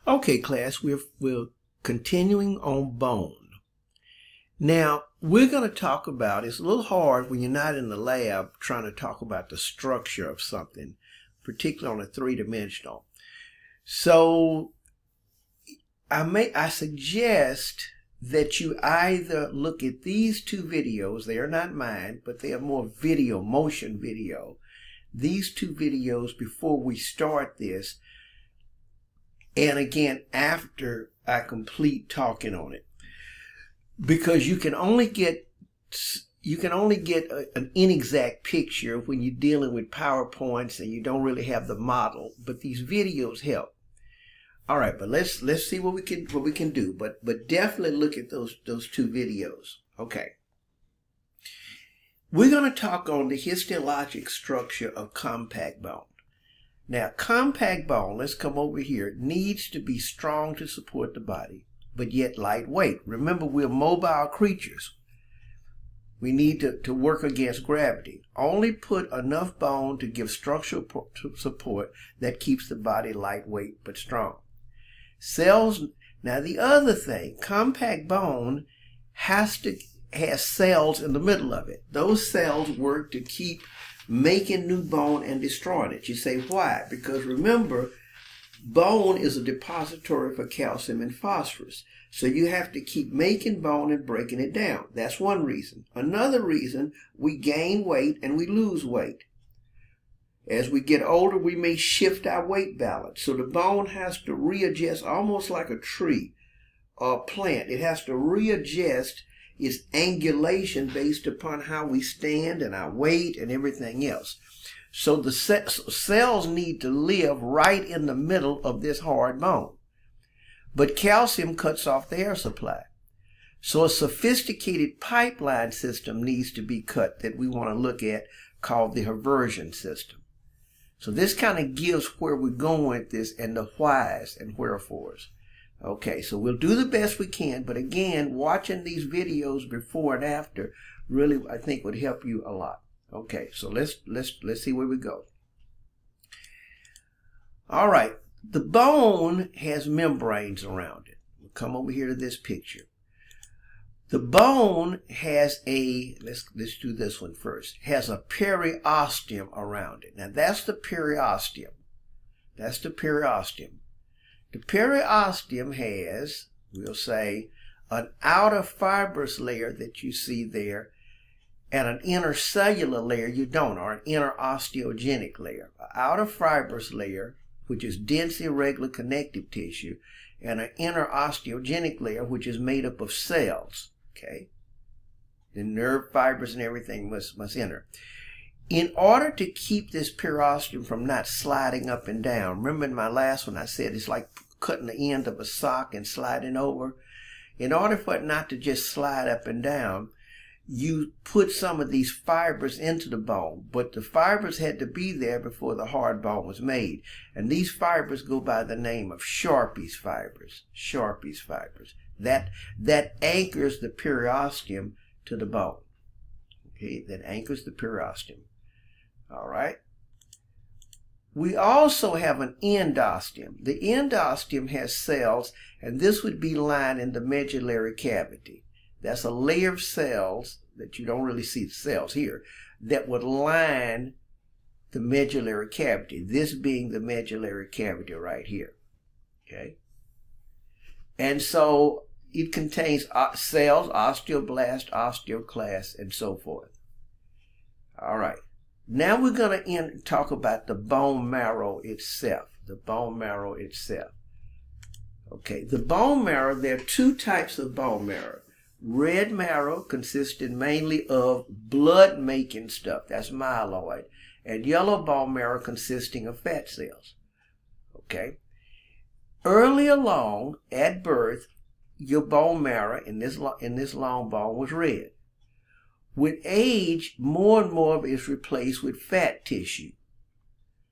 Okay, class, we're continuing on bone. Now, we're going to talk about, it's a little hard when you're not in the lab trying to talk about the structure of something, particularly on a three-dimensional. So, I suggest that you either look at these two videos. They are not mine, but they are more video, motion video. These two videos before we start this, and again after I complete talking on it, because you can only get an inexact picture when you're dealing with PowerPoints and you don't really have the model, but these videos help. All right, but let's see what we can do, but definitely look at those two videos. Okay. We're going to talk on the histologic structure of compact bone. Now, compact bone, let's come over here, needs to be strong to support the body, but yet lightweight. Remember, we're mobile creatures. We need to work against gravity. Only put enough bone to give structural support that keeps the body lightweight but strong. Cells, now the other thing, compact bone has cells in the middle of it. Those cells work to keep making new bone and destroying it. You say, why? Because remember, bone is a depository for calcium and phosphorus. So you have to keep making bone and breaking it down. That's one reason. Another reason, we gain weight and we lose weight. As we get older, we may shift our weight balance. So the bone has to readjust, almost like a tree or a plant. It has to readjust its angulation based upon how we stand and our weight and everything else. So the cells need to live right in the middle of this hard bone. But calcium cuts off the air supply. So a sophisticated pipeline system needs to be cut that we want to look at, called the Haversian system. So this kind of gives where we're going with this and the whys and wherefores. Okay, so we'll do the best we can, but again, watching these videos before and after really, I think, would help you a lot. Okay, so let's see where we go. All right, the bone has membranes around it. We'll come over here to this picture. The bone has let's do this one first, has a periosteum around it. Now that's the periosteum. That's the periosteum. The periosteum has, we'll say, an outer fibrous layer that you see there and an inner cellular layer you don't, or an inner osteogenic layer. An outer fibrous layer, which is dense irregular connective tissue, and an inner osteogenic layer, which is made up of cells. Okay? The nerve fibers and everything must enter. In order to keep this periosteum from not sliding up and down, remember in my last one I said it's like cutting the end of a sock and sliding over. In order for it not to just slide up and down, you put some of these fibers into the bone, but the fibers had to be there before the hard bone was made. And these fibers go by the name of Sharpie's fibers. Sharpie's fibers. That anchors the periosteum to the bone. Okay, that anchors the periosteum. All right. We also have an endosteum. The endosteum has cells, and this would be lined in the medullary cavity. That's a layer of cells that you don't really see the cells here that would line the medullary cavity. This being the medullary cavity right here. Okay. And so it contains cells, osteoblast, osteoclast, and so forth. All right. Now we're going to talk about the bone marrow itself. The bone marrow itself. Okay, the bone marrow, there are two types of bone marrow. Red marrow consisting mainly of blood-making stuff. That's myeloid. And yellow bone marrow consisting of fat cells. Okay. Early along, at birth, your bone marrow in this long bone was red. With age, more and more of it is replaced with fat tissue.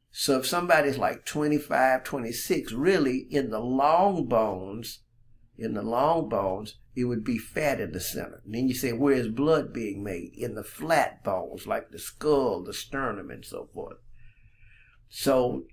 So if somebody's like 25, 26, really in the long bones, it would be fat in the center. And then you say, where is blood being made? In the flat bones, like the skull, the sternum, and so forth. So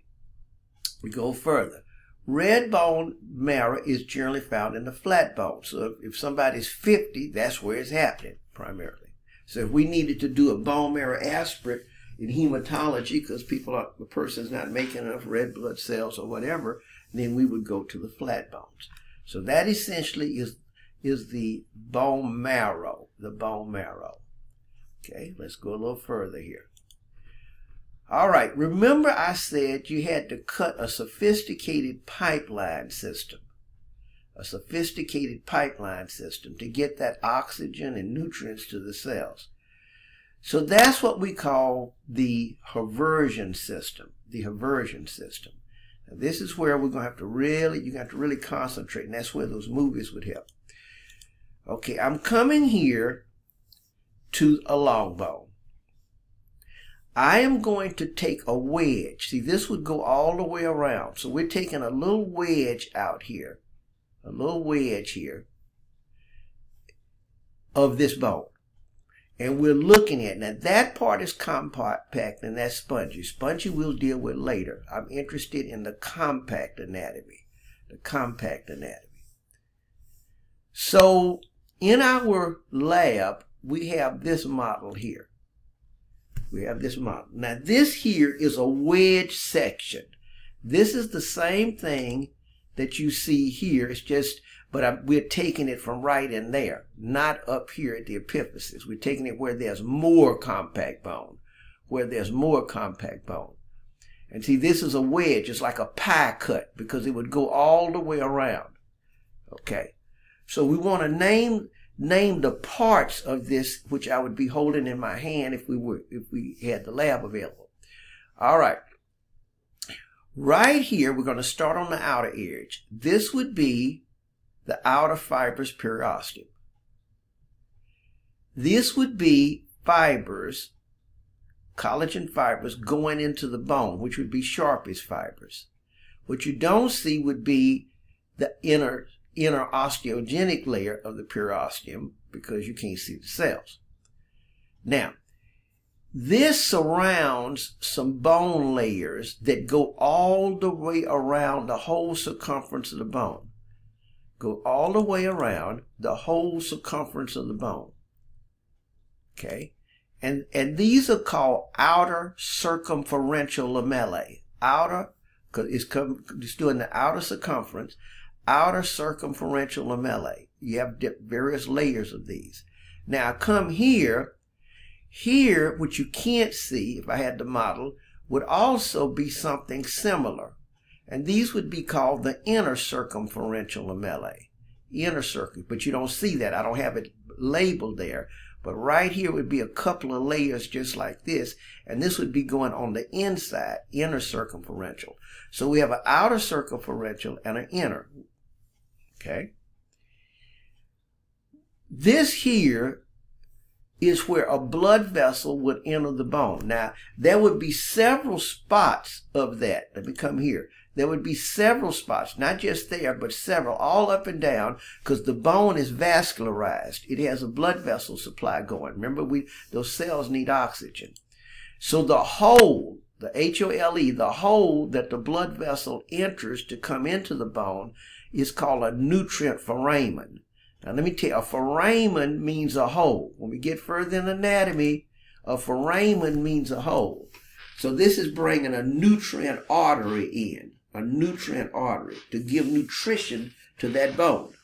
we go further. red bone marrow is generally found in the flat bone. So if somebody's 50, that's where it's happening primarily. So if we needed to do a bone marrow aspirate in hematology because the person's not making enough red blood cells or whatever, then we would go to the flat bones. So that essentially is the bone marrow, Okay, let's go a little further here. All right, remember I said you had to cut a sophisticated pipeline system. To get that oxygen and nutrients to the cells. So that's what we call the Haversian system. Now, this is where we're going to have to really concentrate, and that's where those movies would help. Okay, I'm coming here to a long bone. I am going to take a wedge. See, this would go all the way around. So we're taking a little wedge out here. A little wedge here of this bone. And we're looking at, now that part is compact and that's spongy. Spongy we'll deal with later. I'm interested in the compact anatomy. So in our lab, we have this model here. Now this here is a wedge section. This is the same thing that you see here. It's just, but we're taking it from right in there, not up here at the epiphysis. We're taking it where there's more compact bone, And see, this is a wedge. It's like a pie cut because it would go all the way around. Okay, so we want to name the parts of this, which I would be holding in my hand if we had the lab available. All right. Right here, we're going to start on the outer edge. This would be the outer fibrous periosteum. This would be fibers, collagen fibers, going into the bone, which would be Sharpie's fibers. What you don't see would be the inner osteogenic layer of the periosteum because you can't see the cells. Now, this surrounds some bone layers that go all the way around the whole circumference of the bone. Okay? And these are called outer circumferential lamellae. Outer, because it's doing the outer circumference. Outer circumferential lamellae. You have various layers of these. Now come here. Here, what you can't see, if I had the model, would also be something similar. And these would be called the inner circumferential lamellae. But you don't see that. I don't have it labeled there. But right here would be a couple of layers just like this. And this would be going on the inside, inner circumferential. So we have an outer circumferential and an inner. Okay. This here is where a blood vessel would enter the bone. Now, there would be several spots of that. Let me come here. There would be several spots, not just there, but several, all up and down, because the bone is vascularized. It has a blood vessel supply going. Remember, those cells need oxygen. So the hole, the H-O-L-E, the hole that the blood vessel enters to come into the bone is called a nutrient foramen. Now let me tell you, a foramen means a hole. When we get further in anatomy, a foramen means a hole. So this is bringing a nutrient artery in, to give nutrition to that bone.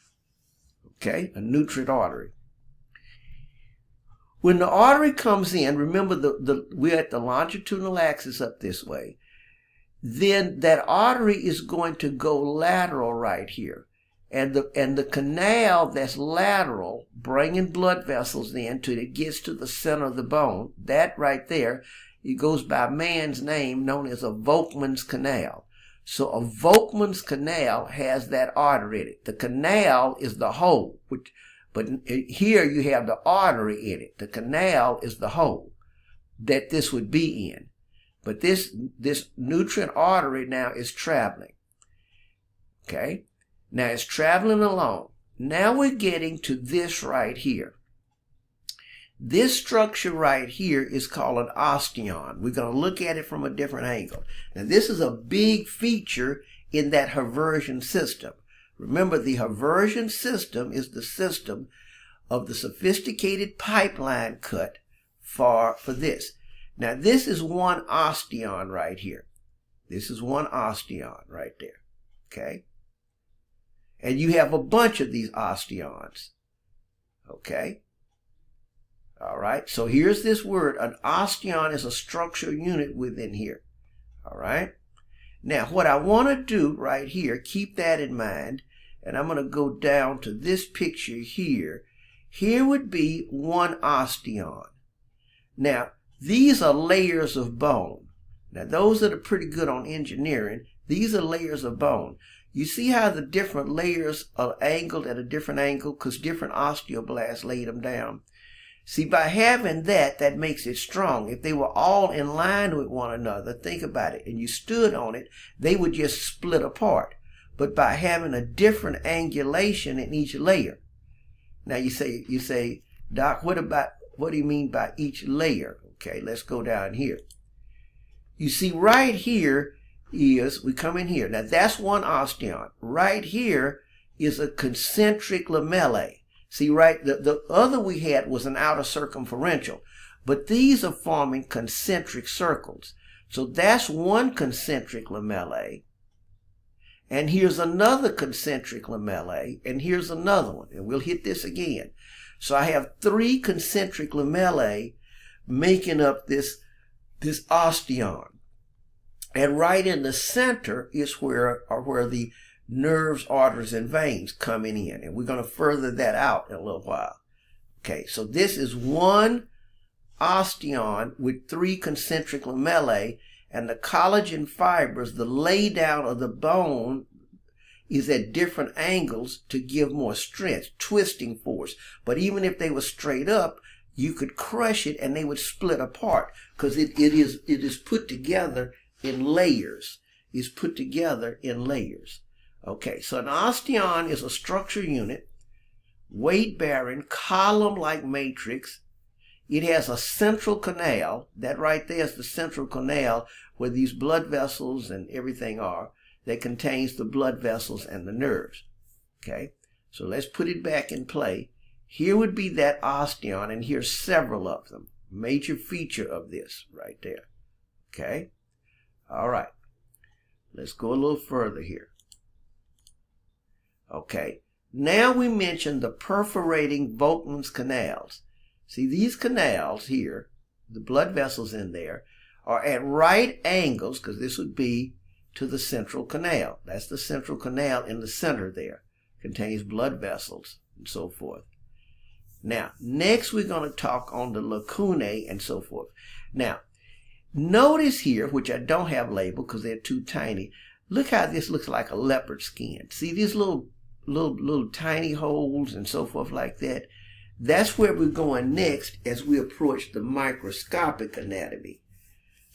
Okay, a nutrient artery. When the artery comes in, remember we're at the longitudinal axis up this way, then that artery is going to go lateral right here. And the canal that's lateral, bringing blood vessels in till it gets to the center of the bone, that right there, it goes by man's name known as a Votans canal. So a Votans canal has that artery in it. The canal is the hole, but here you have the artery in it. The canal is the hole that this would be in. But this nutrient artery now is traveling. Okay? Now it's traveling along. Now we're getting to this right here. This structure right here is called an osteon. We're going to look at it from a different angle. Now this is a big feature in that Haversian system. Remember, the Haversian system is the system of the sophisticated pipeline cut for this. Now, this is one osteon right here. This is one osteon right there, okay? And you have a bunch of these osteons, okay? All right, so here's this word. An osteon is a structural unit within here, all right? Now, what I want to do right here, keep that in mind, and I'm going to go down to this picture here. Here would be one osteon. Now, these are layers of bone. Now, those that are pretty good on engineering, these are layers of bone. You see how the different layers are angled at a different angle because different osteoblasts laid them down? See, by having that, that makes it strong. If they were all in line with one another, think about it, and you stood on it, they would just split apart. But by having a different angulation in each layer. Now you say, Doc, what do you mean by each layer? Okay, let's go down here. You see right here is, we come in here. Now that's one osteon. Right here is a concentric lamellae. See, right, the other we had was an outer circumferential, but these are forming concentric circles. So that's one concentric lamellae. And here's another concentric lamellae, and here's another one, and we'll hit this again. So I have three concentric lamellae making up this osteon. And right in the center is where the nerves, arteries, and veins coming in. And we're going to further that out in a little while. Okay, so this is one osteon with three concentric lamellae, and the collagen fibers, the laydown of the bone, is at different angles to give more strength, twisting force. But even if they were straight up, you could crush it and they would split apart because it is put together in layers. It's put together in layers. Okay, so an osteon is a structural unit, weight-bearing, column-like matrix. It has a central canal. That right there is the central canal where these blood vessels and everything are. That contains the blood vessels and the nerves. Okay, so let's put it back in play. Here would be that osteon, and here's several of them. Major feature of this right there. Okay, all right. Let's go a little further here. Okay, now we mentioned the perforating Votans canals. See, these canals here, the blood vessels in there, are at right angles, because this would be to the central canal. That's the central canal in the center there. Contains blood vessels and so forth. Now, next we're going to talk on the lacunae and so forth. Now, notice here, which I don't have labeled because they're too tiny, look how this looks like a leopard skin. See these little tiny holes and so forth like that? That's where we're going next as we approach the microscopic anatomy.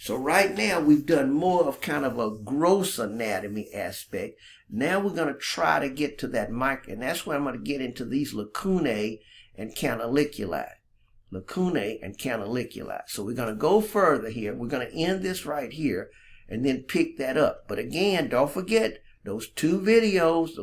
So right now we've done more of kind of a gross anatomy aspect. Now we're going to try to get to that micro, and that's where I'm going to get into these lacunae and canaliculi. Lacunae and canaliculi. So we're going to go further here. We're going to end this right here and then pick that up. But again, don't forget those two videos.